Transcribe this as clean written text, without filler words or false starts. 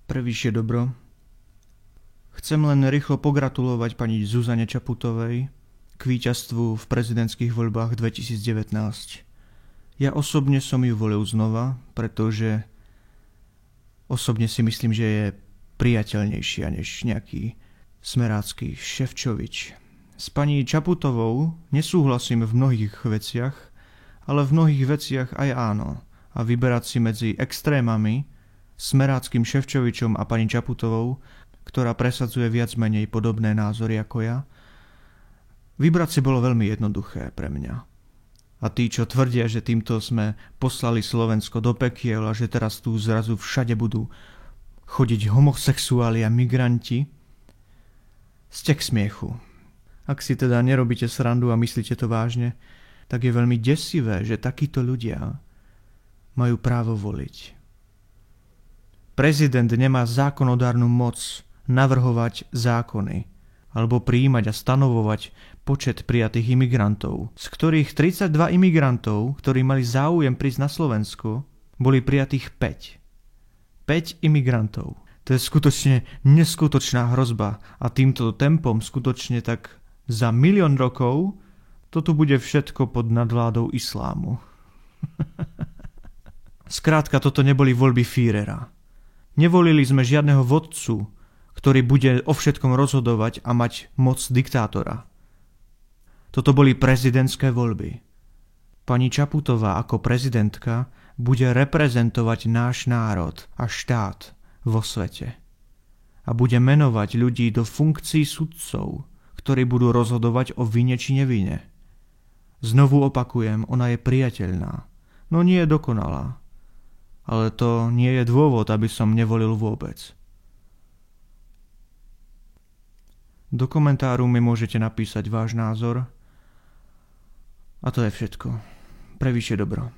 Pre vyššie dobro. Chcem len rýchlo pogratulovať pani Zuzane Čaputovej k víťazstvu v prezidentských voľbách 2019. Ja osobne som ju volil znova, pretože osobne si myslím, že je priateľnejšia než nejaký smerácky Šefčovič. S pani Čaputovou nesúhlasím v mnohých veciach, ale v mnohých veciach aj áno. A vyberať si medzi extrémami, smeráckým Šefčovičom a pani Čaputovou, ktorá presadzuje viac menej podobné názory ako ja, vybrať si bolo veľmi jednoduché pre mňa. A tí, čo tvrdia, že týmto sme poslali Slovensko do pekiel a že teraz tu zrazu všade budú chodiť homosexuáli a migranti, ste k smiechu. Ak si teda nerobíte srandu a myslíte to vážne, tak je veľmi desivé, že takíto ľudia majú právo voliť. Prezident nemá zákonodárnu moc navrhovať zákony alebo prijímať a stanovovať počet prijatých imigrantov, z ktorých 32 imigrantov, ktorí mali záujem prísť na Slovensko, boli prijatých 5. 5 imigrantov. To je skutočne neskutočná hrozba a týmto tempom skutočne tak za 1 000 000 rokov toto bude všetko pod nadvládou islámu. Skrátka, toto neboli voľby Führera. Nevolili sme žiadneho vodcu, ktorý bude o všetkom rozhodovať a mať moc diktátora. Toto boli prezidentské voľby. Pani Čaputová ako prezidentka bude reprezentovať náš národ a štát vo svete. A bude menovať ľudí do funkcií sudcov, ktorí budú rozhodovať o vine či nevine. Znovu opakujem, ona je priateľná, no nie je dokonalá. Ale to nie je dôvod, aby som nevolil vôbec. Do komentáru mi môžete napísať váš názor. A to je všetko. Pre vyššie dobro.